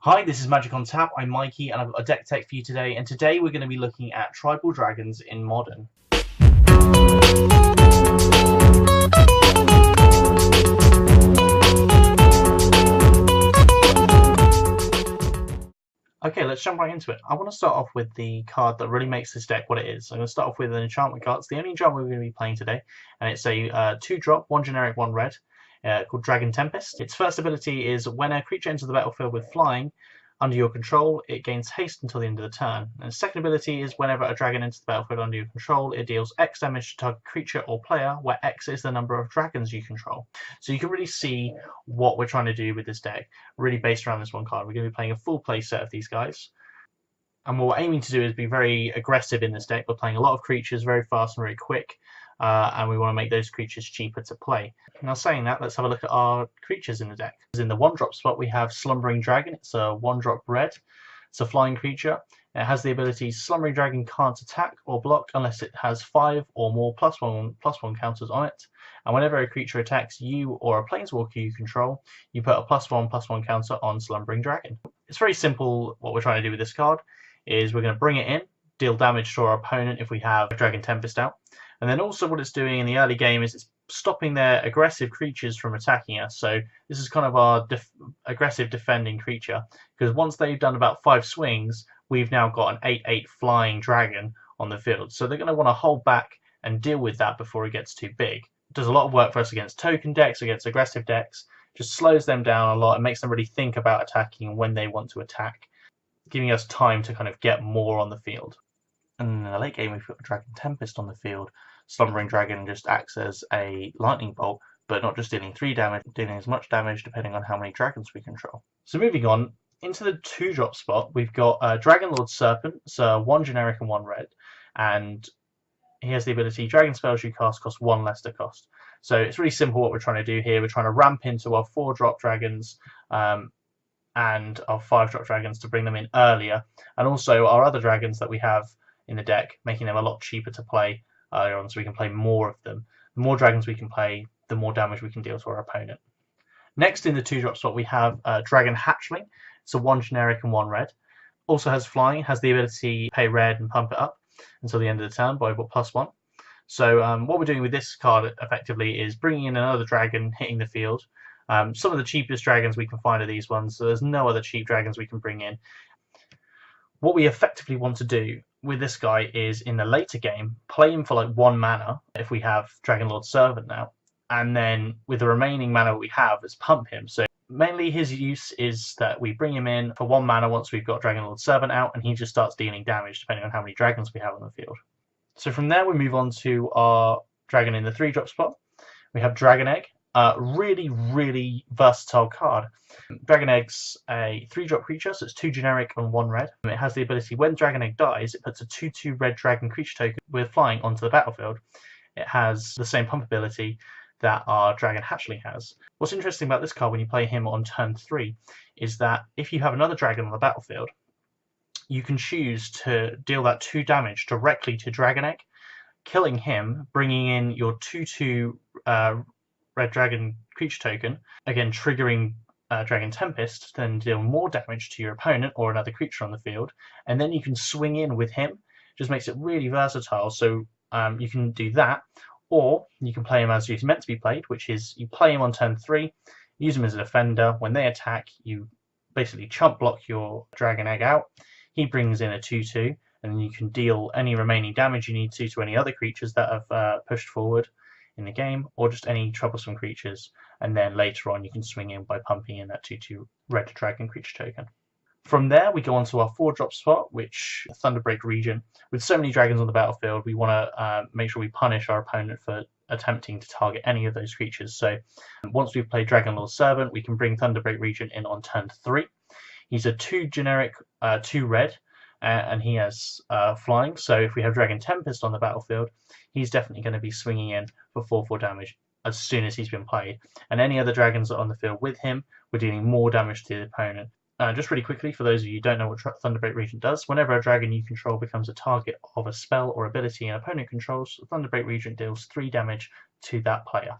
Hi, this is Magic on Tap. I'm Mikey and I've got a deck tech for you today, and today we're going to be looking at tribal dragons in Modern. Okay, let's jump right into it. I want to start off with the card that really makes this deck what it is. I'm going to start off with an enchantment card. It's the only enchantment we're going to be playing today, and it's a 2-drop, 1 generic, 1 red, called Dragon Tempest. Its first ability is when a creature enters the battlefield with flying under your control, it gains haste until the end of the turn. And its second ability is whenever a dragon enters the battlefield under your control, it deals X damage to target creature or player, where X is the number of dragons you control. So you can really see what we're trying to do with this deck, really based around this one card. We're going to be playing a full play set of these guys. And what we're aiming to do is be very aggressive in this deck. We're playing a lot of creatures very fast and very quick, and we want to make those creatures cheaper to play. Now, saying that, let's have a look at our creatures in the deck. In the 1-drop spot, we have Slumbering Dragon. It's a 1-drop red. It's a flying creature. It has the ability Slumbering Dragon can't attack or block unless it has 5 or more +1/+1 counters on it. And whenever a creature attacks you or a planeswalker you control, you put a +1/+1 counter on Slumbering Dragon. It's very simple. What we're trying to do with this card is we're going to bring it in, deal damage to our opponent if we have Dragon Tempest out. And then also what it's doing in the early game is it's stopping their aggressive creatures from attacking us. So this is kind of our aggressive defending creature, because once they've done about 5 swings, we've now got an 8/8 flying dragon on the field. So they're going to want to hold back and deal with that before it gets too big. It does a lot of work for us against token decks, against aggressive decks, just slows them down a lot and makes them really think about attacking when they want to attack, giving us time to kind of get more on the field. And in the late game, we've got Dragon Tempest on the field. Slumbering Dragon just acts as a lightning bolt, but not just dealing 3 damage, dealing as much damage depending on how many dragons we control. So moving on, into the 2-drop spot, we've got Dragonlord Serpent. It's 1 generic and 1 red. And he has the ability, dragon spells you cast cost 1 less to cost. So it's really simple what we're trying to do here. We're trying to ramp into our 4-drop dragons and our 5-drop dragons to bring them in earlier. And also our other dragons that we have in the deck, making them a lot cheaper to play earlier on, so we can play more of them. The more dragons we can play, the more damage we can deal to our opponent. Next in the 2-drop spot, we have Dragon Hatchling. It's a 1 generic and 1 red. Also has flying, has the ability to pay red and pump it up until the end of the turn by about +1. So what we're doing with this card effectively is bringing in another dragon, hitting the field. Some of the cheapest dragons we can find are these ones, so there's no other cheap dragons we can bring in. What we effectively want to do with this guy is, in the later game, play him for like 1 mana if we have Dragonlord Servant now, and then with the remaining mana we have, is pump him. So mainly his use is that we bring him in for 1 mana once we've got Dragonlord Servant out, and he just starts dealing damage depending on how many dragons we have on the field. So from there we move on to our dragon in the 3-drop spot. We have Dragon Egg. Really versatile card. Dragon Egg's a 3-drop creature, so it's 2 generic and 1 red. It has the ability, when Dragon Egg dies, it puts a 2/2 red dragon creature token with flying onto the battlefield. It has the same pump ability that our Dragon Hatchling has. What's interesting about this card when you play him on turn 3 is that if you have another dragon on the battlefield, you can choose to deal that 2 damage directly to Dragon Egg, killing him, bringing in your 2/2 red dragon creature token, again triggering Dragon Tempest, then deal more damage to your opponent or another creature on the field, and then you can swing in with him. Just makes it really versatile. So you can do that, or you can play him as he's meant to be played, which is you play him on turn 3, use him as a defender. When they attack, you basically chump block your Dragon Egg out. He brings in a 2/2, and then you can deal any remaining damage you need to any other creatures that have pushed forward in the game, or just any troublesome creatures, and then later on you can swing in by pumping in that 2/2 red dragon creature token. From there we go on to our 4-drop spot, which is Thunderbreak Regent. With so many dragons on the battlefield, we want to make sure we punish our opponent for attempting to target any of those creatures. So once we've played Dragonlord Servant, we can bring Thunderbreak Regent in on turn 3. He's a 2 generic, 2 red, and he has flying. So if we have Dragon Tempest on the battlefield, he's definitely going to be swinging in for 4/4 damage as soon as he's been played. And any other dragons that are on the field with him, we're dealing more damage to the opponent. Just really quickly, for those of you who don't know what Thunderbreak Regent does, whenever a dragon you control becomes a target of a spell or ability an opponent controls, Thunderbreak Regent deals 3 damage to that player.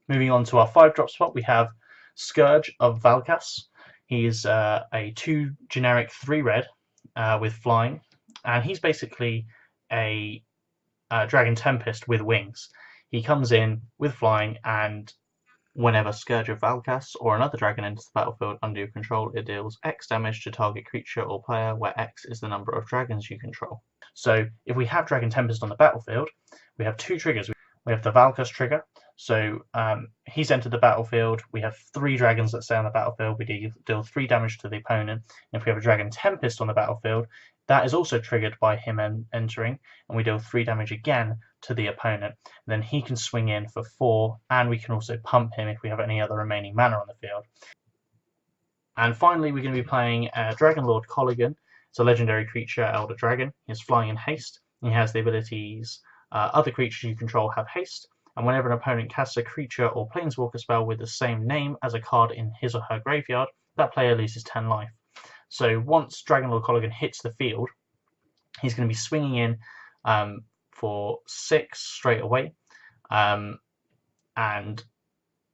Moving on to our 5-drop spot, we have Scourge of Valkas. He's a 2 generic 3 red with flying, and he's basically a Dragon Tempest with wings. He comes in with flying, and whenever Scourge of Valkas or another dragon enters the battlefield under your control, it deals X damage to target creature or player, where X is the number of dragons you control. So if we have Dragon Tempest on the battlefield, we have 2 triggers. We have the Valkas trigger. So he's entered the battlefield. We have 3 dragons that stay on the battlefield. We deal 3 damage to the opponent. And if we have a Dragon Tempest on the battlefield, that is also triggered by him entering, and we deal 3 damage again to the opponent. And then he can swing in for 4, and we can also pump him if we have any other remaining mana on the field. And finally, we're going to be playing Dragonlord Kolaghan. It's a legendary creature, Elder Dragon. He has flying and haste. He has the abilities other creatures you control have haste, and whenever an opponent casts a creature or planeswalker spell with the same name as a card in his or her graveyard, that player loses 10 life. So once Dragonlord Kolaghan hits the field, he's going to be swinging in for 6 straight away. And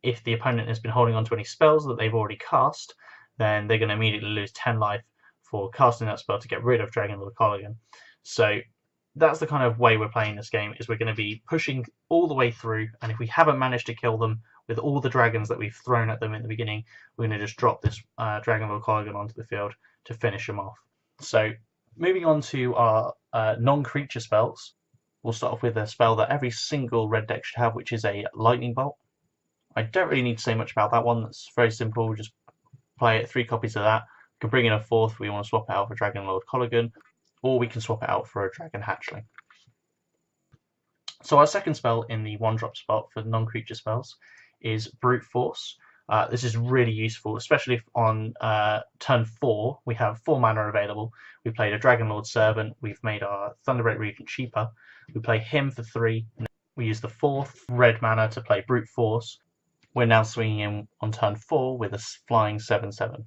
if the opponent has been holding on to any spells that they've already cast, then they're going to immediately lose 10 life for casting that spell to get rid of Dragonlord Kolaghan. So that's the kind of way we're playing this game, is we're going to be pushing all the way through, and if we haven't managed to kill them with all the dragons that we've thrown at them in the beginning, we're going to just drop this Dragonlord Kolaghan onto the field to finish them off. So moving on to our non-creature spells, we'll start off with a spell that every single red deck should have, which is a Lightning Bolt. I don't really need to say much about that one. That's very simple. We'll just play it, 3 copies of that. We can bring in a 4th if we want to swap it out for Dragonlord Kolaghan, or we can swap it out for a Dragon Hatchling. So our second spell in the 1-drop spot for non-creature spells is Brute Force. This is really useful, especially if on turn 4 we have 4 mana available. We played a Dragonlord Servant, we've made our Thunderbreak Regent cheaper, we play him for 3, and we use the 4th red mana to play Brute Force. We're now swinging in on turn 4 with a flying 7/7.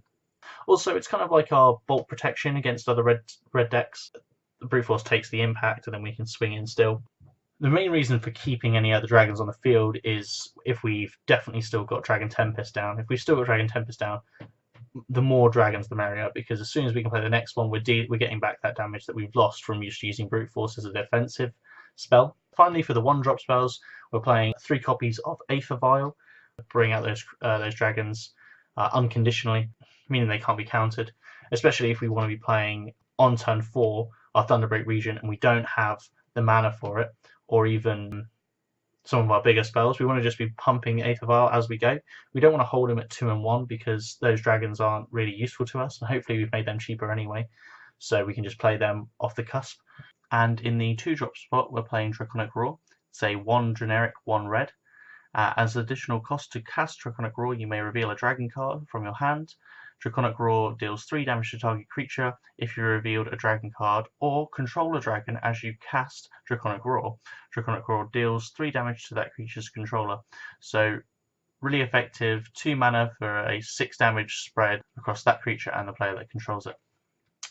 Also, it's kind of like our Bolt protection against other red decks. The Brute Force takes the impact, and then we can swing in still. The main reason for keeping any other dragons on the field is if we've definitely still got Dragon Tempest down. If we've still got Dragon Tempest down, the more dragons the merrier, because as soon as we can play the next one, we're getting back that damage that we've lost from just using Brute Force as a defensive spell. Finally, for the 1-drop spells, we're playing 3 copies of Aether Vial, bring out those dragons unconditionally, meaning they can't be countered, especially if we want to be playing on turn 4 our Thunderbreak Regent and we don't have the mana for it, or even some of our bigger spells. We want to just be pumping Aether Vial as we go. We don't want to hold them at 2 and 1 because those dragons aren't really useful to us, and hopefully we've made them cheaper anyway, so we can just play them off the cusp. And in the 2-drop spot, we're playing Draconic Roar. It's a 1 generic, 1 red. As additional cost to cast Draconic Roar, you may reveal a dragon card from your hand. Draconic Roar deals 3 damage to target creature if you revealed a dragon card, or control a dragon as you cast Draconic Roar. Draconic Roar deals 3 damage to that creature's controller. So really effective, 2 mana for a 6 damage spread across that creature and the player that controls it.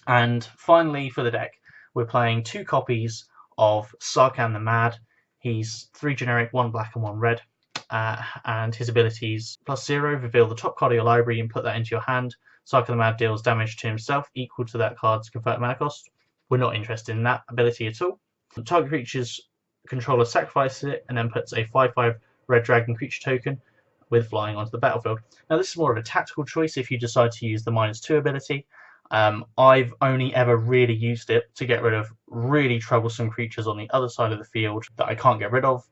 And finally for the deck, we're playing 2 copies of Sarkhan the Mad. He's 3 generic, 1 black and 1 red. And his abilities +0, reveal the top card of your library and put that into your hand. Sarkhan the Mad deals damage to himself equal to that card's convert mana cost. We're not interested in that ability at all. The target creature's controller sacrifices it and then puts a 5/5 red dragon creature token with flying onto the battlefield. Now this is more of a tactical choice if you decide to use the -2 ability. I've only ever really used it to get rid of really troublesome creatures on the other side of the field that I can't get rid of.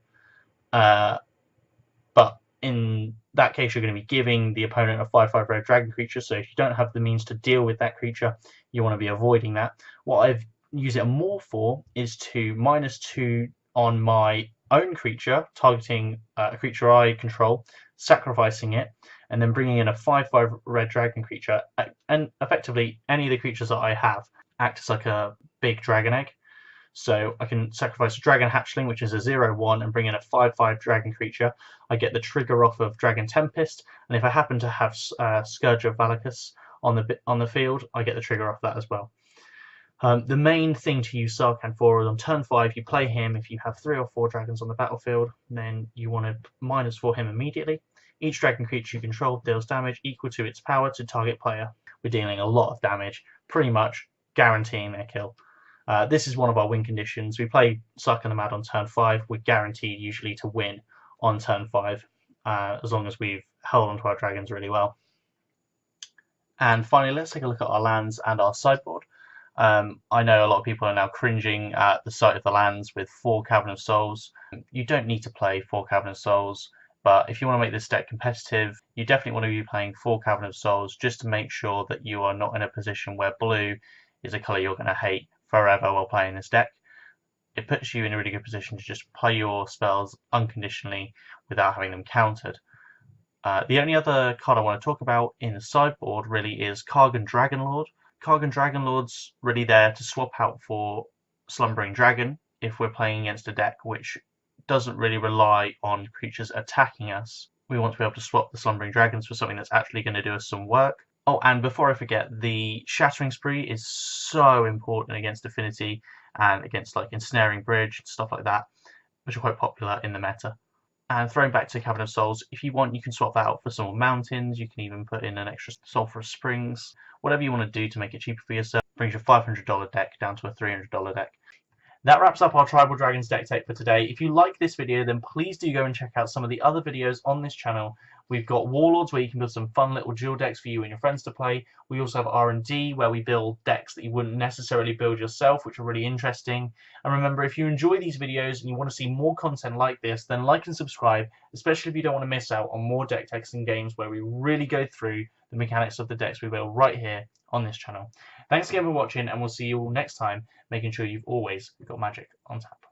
But in that case, you're going to be giving the opponent a 5/5 red dragon creature, so if you don't have the means to deal with that creature, you want to be avoiding that. What I've used it more for is to -2 on my own creature, targeting a creature I control, sacrificing it, and then bringing in a 5/5 red dragon creature. And effectively, any of the creatures that I have act as like a big dragon egg. So I can sacrifice a Dragon Hatchling, which is a 0/1, and bring in a 5/5 dragon creature. I get the trigger off of Dragon Tempest, and if I happen to have Scourge of Valkas on the field, I get the trigger off that as well. The main thing to use Sarkhan for is on turn 5, you play him. If you have 3 or 4 dragons on the battlefield, then you want to -4 him immediately. Each dragon creature you control deals damage equal to its power to target player. We're dealing a lot of damage, pretty much guaranteeing their kill. This is one of our win conditions. We play Sarkhan the Mad on turn 5. We're guaranteed usually to win on turn 5, as long as we've held onto our dragons really well. And finally, let's take a look at our lands and our sideboard. I know a lot of people are now cringing at the sight of the lands with 4 Cavern of Souls. You don't need to play 4 Cavern of Souls, but if you want to make this deck competitive, you definitely want to be playing 4 Cavern of Souls just to make sure that you are not in a position where blue is a colour you're going to hate forever while playing this deck. It puts you in a really good position to just play your spells unconditionally without having them countered. The only other card I want to talk about in the sideboard really is Kargan Dragonlord. Kargan Dragonlord's really there to swap out for Slumbering Dragon if we're playing against a deck which doesn't really rely on creatures attacking us. We want to be able to swap the Slumbering Dragons for something that's actually going to do us some work. Oh, and before I forget, the Shattering Spree is so important against Affinity and against like Ensnaring Bridge, stuff like that, which are quite popular in the meta. And throwing back to Cavern of Souls, if you want, you can swap that out for some more mountains. You can even put in an extra Sulfurous Springs. Whatever you want to do to make it cheaper for yourself brings your $500 deck down to a $300 deck. That wraps up our Tribal Dragons deck tape for today. If you like this video, then please do go and check out some of the other videos on this channel. We've got Warlords, where you can build some fun little dual decks for you and your friends to play. We also have R&D, where we build decks that you wouldn't necessarily build yourself, which are really interesting. And remember, if you enjoy these videos and you want to see more content like this, then like and subscribe, especially if you don't want to miss out on more deck techs and games where we really go through the mechanics of the decks we build right here on this channel. Thanks again for watching, and we'll see you all next time, making sure you've always got magic on tap.